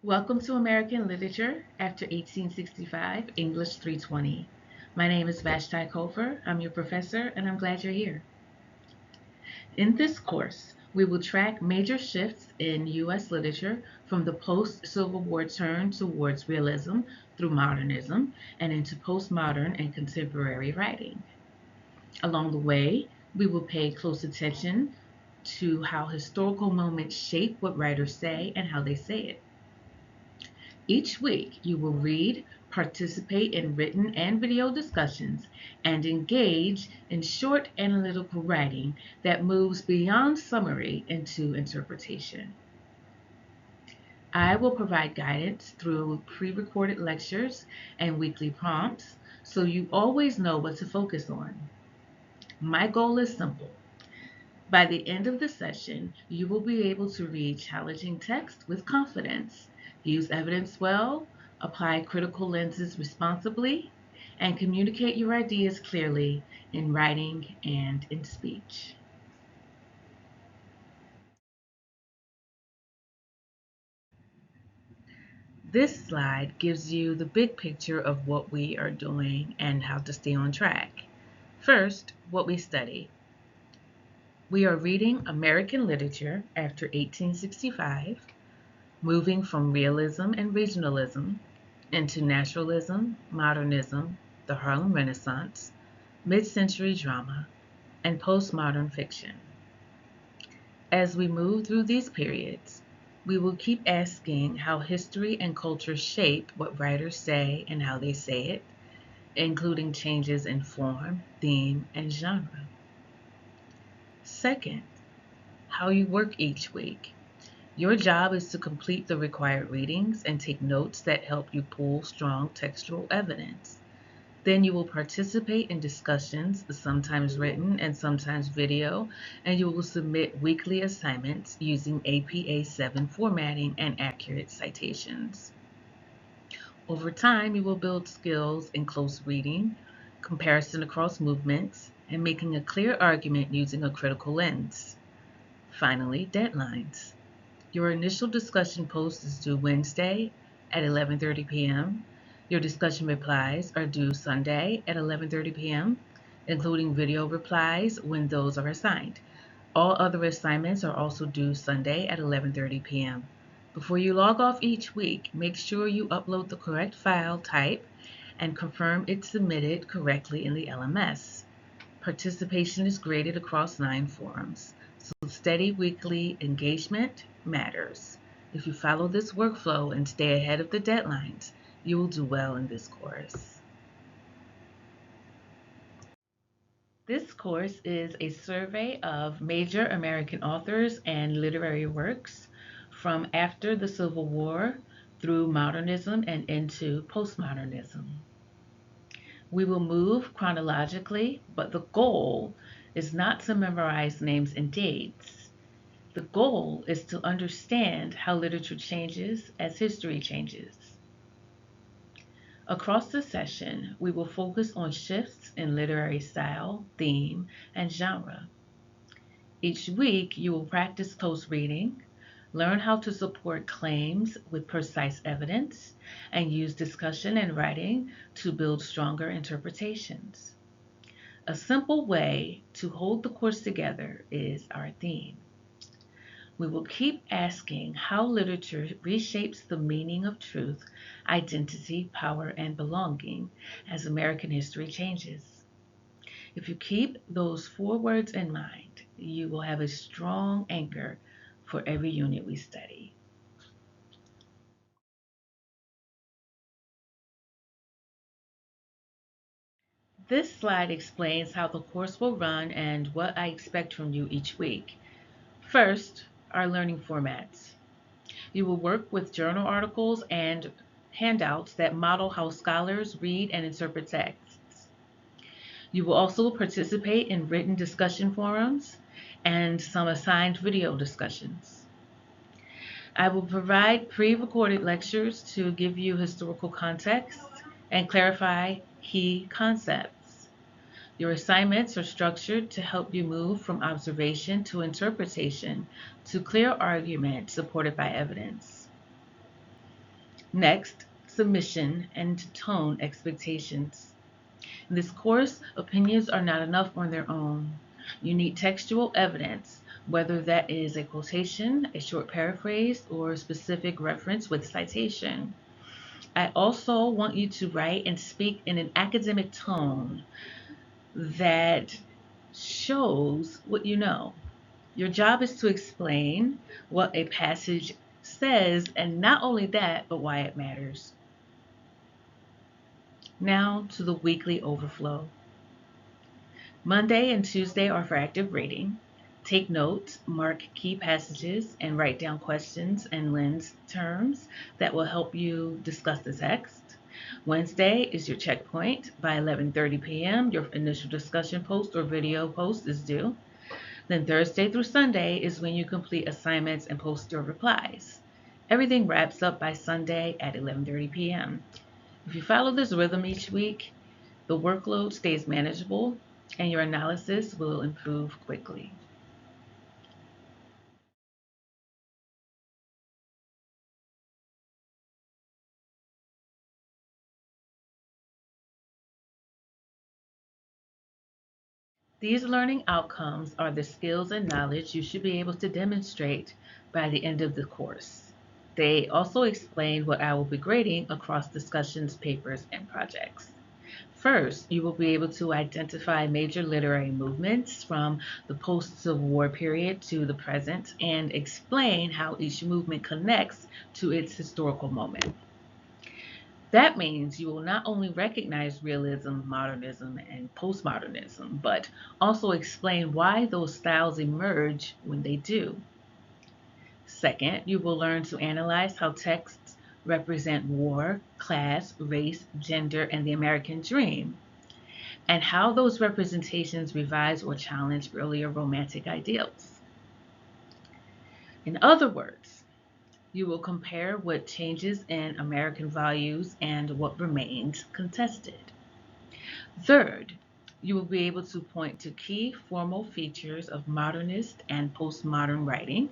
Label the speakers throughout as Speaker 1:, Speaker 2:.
Speaker 1: Welcome to American Literature after 1865, English 320. My name is Vashti Kofer. I'm your professor, and I'm glad you're here. In this course, we will track major shifts in U.S. literature from the post-Civil War turn towards realism through modernism and into postmodern and contemporary writing. Along the way, we will pay close attention to how historical moments shape what writers say and how they say it. Each week, you will read, participate in written and video discussions, and engage in short analytical writing that moves beyond summary into interpretation. I will provide guidance through pre recorded lectures and weekly prompts so you always know what to focus on. My goal is simple. By the end of the session, you will be able to read challenging text with confidence, use evidence well, apply critical lenses responsibly, and communicate your ideas clearly in writing and in speech. This slide gives you the big picture of what we are doing and how to stay on track. First, what we study. We are reading American literature after 1865, moving from realism and regionalism into naturalism, modernism, the Harlem Renaissance, mid-century drama, and postmodern fiction. As we move through these periods, we will keep asking how history and culture shape what writers say and how they say it, including changes in form, theme, and genre. Second, how you work each week. Your job is to complete the required readings and take notes that help you pull strong textual evidence. Then you will participate in discussions, sometimes written and sometimes video, and you will submit weekly assignments using APA 7 formatting and accurate citations. Over time, you will build skills in close reading, comparison across movements, and making a clear argument using a critical lens. Finally, deadlines. Your initial discussion post is due Wednesday at 11:30 p.m. Your discussion replies are due Sunday at 11:30 p.m., including video replies when those are assigned. All other assignments are also due Sunday at 11:30 p.m. Before you log off each week, make sure you upload the correct file type and confirm it's submitted correctly in the LMS. Participation is graded across 9 forums, so steady weekly engagement matters. If you follow this workflow and stay ahead of the deadlines, you will do well in this course. This course is a survey of major American authors and literary works from after the Civil War through modernism and into postmodernism. We will move chronologically, but the goal is not to memorize names and dates. The goal is to understand how literature changes as history changes. Across the session, we will focus on shifts in literary style, theme, and genre. Each week, you will practice close reading, learn how to support claims with precise evidence, and use discussion and writing to build stronger interpretations. A simple way to hold the course together is our theme. We will keep asking how literature reshapes the meaning of truth, identity, power, and belonging as American history changes. If you keep those 4 words in mind, you will have a strong anchor for every unit we study. This slide explains how the course will run and what I expect from you each week. First, our learning formats. You will work with journal articles and handouts that model how scholars read and interpret texts. You will also participate in written discussion forums and some assigned video discussions. I will provide pre-recorded lectures to give you historical context and clarify key concepts. Your assignments are structured to help you move from observation to interpretation to clear argument supported by evidence. Next, submission and tone expectations. In this course, opinions are not enough on their own. You need textual evidence, whether that is a quotation, a short paraphrase, or a specific reference with citation. I also want you to write and speak in an academic tone that shows what you know. Your job is to explain what a passage says, and not only that, but why it matters. Now to the weekly overflow. Monday and Tuesday are for active reading. Take notes, mark key passages, and write down questions and lens terms that will help you discuss the text. Wednesday is your checkpoint. By 11:30 p.m., your initial discussion post or video post is due. Then Thursday through Sunday is when you complete assignments and post your replies. Everything wraps up by Sunday at 11:30 p.m. If you follow this rhythm each week, the workload stays manageable and your analysis will improve quickly. These learning outcomes are the skills and knowledge you should be able to demonstrate by the end of the course. They also explain what I will be grading across discussions, papers, and projects. First, you will be able to identify major literary movements from the post-Civil War period to the present and explain how each movement connects to its historical moment. That means you will not only recognize realism, modernism, and postmodernism, but also explain why those styles emerge when they do. Second, you will learn to analyze how texts represent war, class, race, gender, and the American dream, and how those representations revise or challenge earlier romantic ideals. In other words, you will compare what changes in American values and what remains contested. Third, you will be able to point to key formal features of modernist and postmodern writing,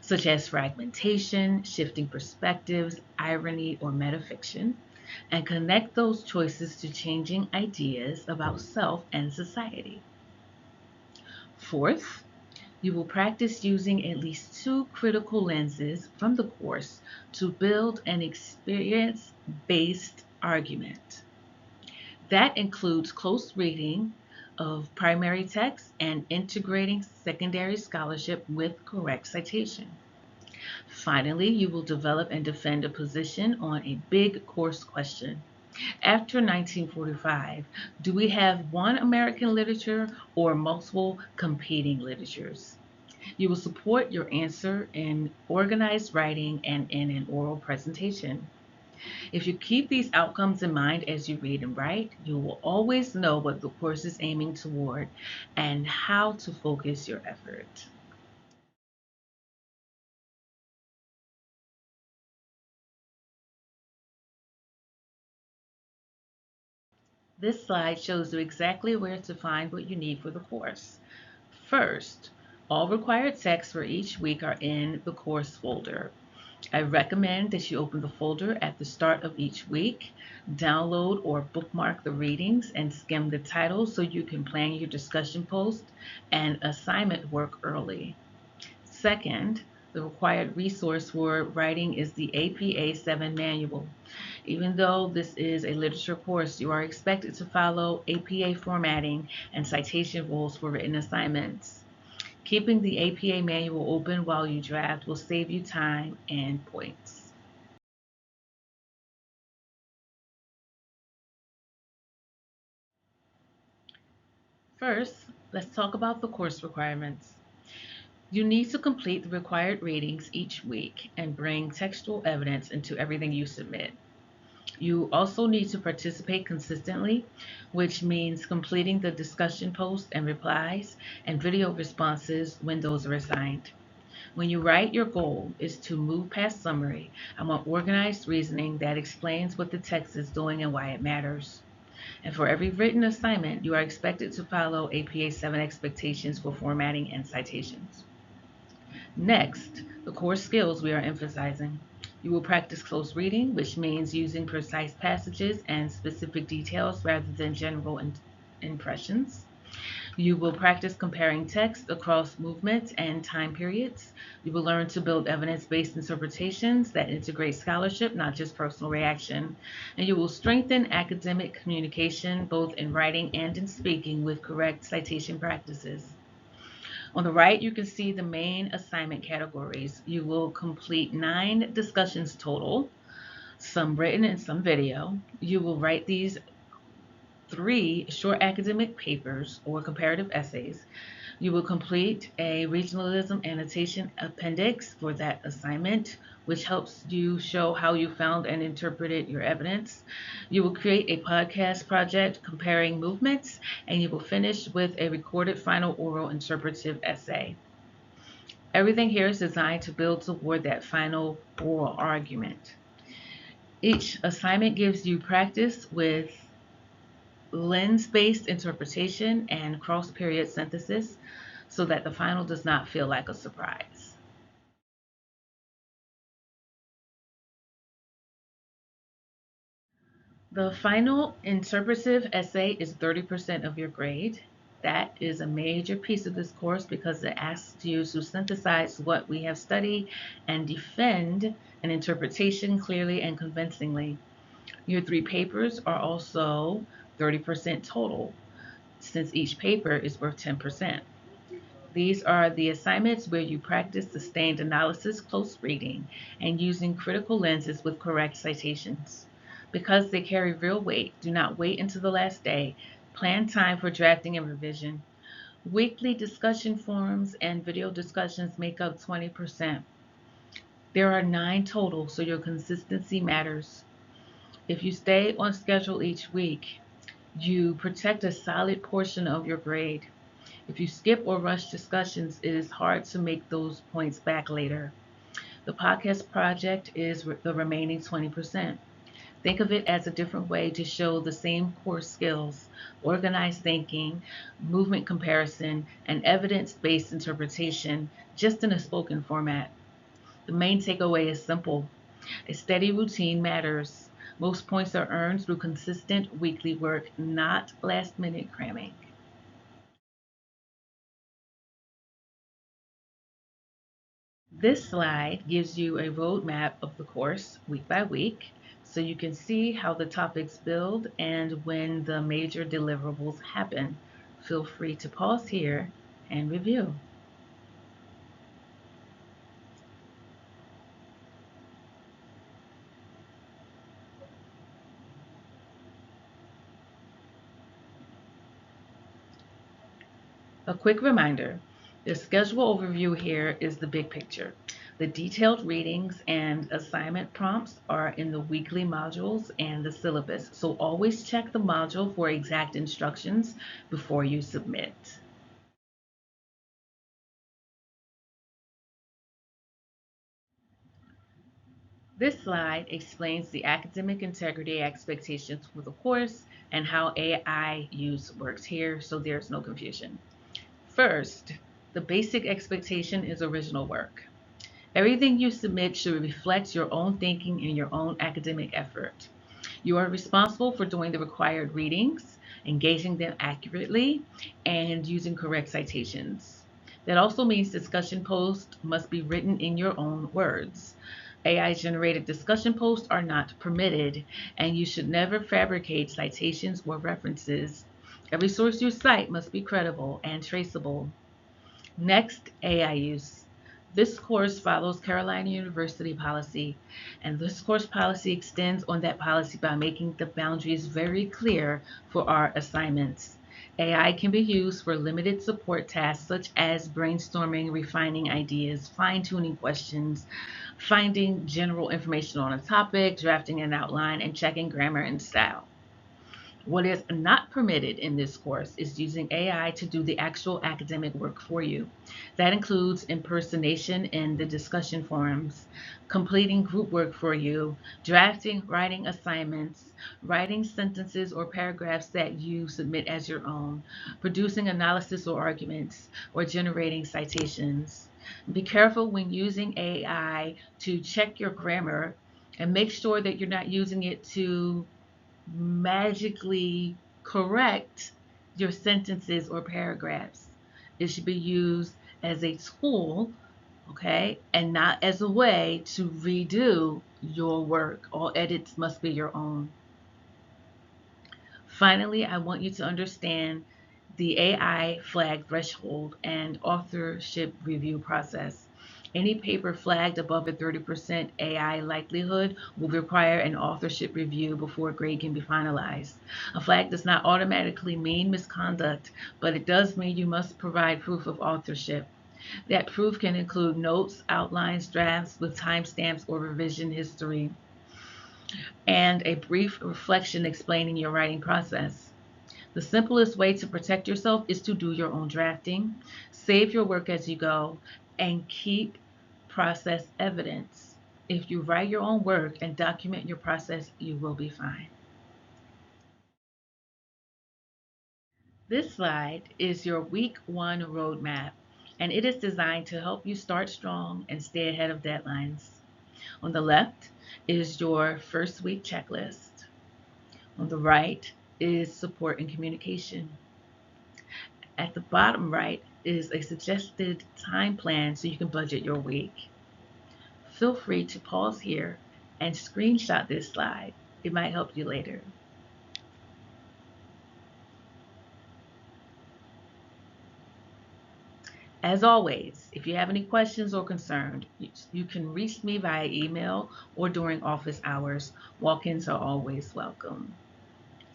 Speaker 1: such as fragmentation, shifting perspectives, irony, or metafiction, and connect those choices to changing ideas about self and society. Fourth, you will practice using at least two critical lenses from the course to build an experience-based argument. That includes close reading of primary text and integrating secondary scholarship with correct citation. Finally, you will develop and defend a position on a big course question. After 1945, do we have one American literature or multiple competing literatures? You will support your answer in organized writing and in an oral presentation. If you keep these outcomes in mind as you read and write, you will always know what the course is aiming toward and how to focus your effort. This slide shows you exactly where to find what you need for the course. First, all required texts for each week are in the course folder. I recommend that you open the folder at the start of each week, download or bookmark the readings, and skim the titles so you can plan your discussion post and assignment work early. Second, the required resource for writing is the APA 7 manual. Even though this is a literature course, you are expected to follow APA formatting and citation rules for written assignments. Keeping the APA manual open while you draft will save you time and points. First, let's talk about the course requirements. You need to complete the required readings each week and bring textual evidence into everything you submit. You also need to participate consistently, which means completing the discussion posts and replies and video responses when those are assigned. When you write, your goal is to move past summary and want organized reasoning that explains what the text is doing and why it matters. And for every written assignment, you are expected to follow APA 7 expectations for formatting and citations. Next, the core skills we are emphasizing. You will practice close reading, which means using precise passages and specific details rather than general impressions. You will practice comparing text across movements and time periods. You will learn to build evidence-based interpretations that integrate scholarship, not just personal reaction. And you will strengthen academic communication, both in writing and in speaking, with correct citation practices. On the right, you can see the main assignment categories. You will complete 9 discussions total, some written and some video. You will write these 3 short academic papers or comparative essays. You will complete a regionalism annotation appendix for that assignment, which helps you show how you found and interpreted your evidence. You will create a podcast project comparing movements, and you will finish with a recorded final oral interpretive essay. Everything here is designed to build toward that final oral argument. Each assignment gives you practice with lens-based interpretation and cross-period synthesis so that the final does not feel like a surprise. The final interpretive essay is 30% of your grade. That is a major piece of this course because it asks you to synthesize what we have studied and defend an interpretation clearly and convincingly. Your 3 papers are also 30% total, since each paper is worth 10%. These are the assignments where you practice sustained analysis, close reading, and using critical lenses with correct citations. Because they carry real weight, do not wait until the last day. Plan time for drafting and revision. Weekly discussion forums and video discussions make up 20%. There are 9 total, so your consistency matters. If you stay on schedule each week, you protect a solid portion of your grade. If you skip or rush discussions, it is hard to make those points back later. The podcast project is the remaining 20%. Think of it as a different way to show the same core skills: organized thinking, movement comparison, and evidence-based interpretation, just in a spoken format. The main takeaway is simple: a steady routine matters. Most points are earned through consistent weekly work, not last-minute cramming. This slide gives you a roadmap of the course week by week, so you can see how the topics build and when the major deliverables happen. Feel free to pause here and review. A quick reminder: the schedule overview here is the big picture. The detailed readings and assignment prompts are in the weekly modules and the syllabus, so always check the module for exact instructions before you submit. This slide explains the academic integrity expectations for the course and how AI use works here, so there's no confusion. First, the basic expectation is original work. Everything you submit should reflect your own thinking and your own academic effort. You are responsible for doing the required readings, engaging them accurately, and using correct citations. That also means discussion posts must be written in your own words. AI-generated discussion posts are not permitted, and you should never fabricate citations or references. Every source you cite must be credible and traceable. Next, AI use. This course follows Carolina University policy, and this course policy extends on that policy by making the boundaries very clear for our assignments. AI can be used for limited support tasks such as brainstorming, refining ideas, fine-tuning questions, finding general information on a topic, drafting an outline, and checking grammar and style. What is not permitted in this course is using AI to do the actual academic work for you. That includes impersonation in the discussion forums, completing group work for you, drafting, writing assignments, writing sentences or paragraphs that you submit as your own, producing analysis or arguments, or generating citations. Be careful when using AI to check your grammar and make sure that you're not using it to magically correct your sentences or paragraphs. It should be used as a tool, okay, and not as a way to redo your work. All edits must be your own. Finally, I want you to understand the AI flag threshold and authorship review process. Any paper flagged above a 30% AI likelihood will require an authorship review before a grade can be finalized. A flag does not automatically mean misconduct, but it does mean you must provide proof of authorship. That proof can include notes, outlines, drafts with timestamps or revision history, and a brief reflection explaining your writing process. The simplest way to protect yourself is to do your own drafting, save your work as you go, and keep process evidence. If you write your own work and document your process, you will be fine. This slide is your week one roadmap, and it is designed to help you start strong and stay ahead of deadlines. On the left is your first week checklist. On the right is support and communication. At the bottom right is a suggested time plan so you can budget your week. Feel free to pause here and screenshot this slide. It might help you later. As always, if you have any questions or concerns, you can reach me via email or during office hours. Walk-ins are always welcome.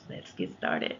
Speaker 1: Let's get started.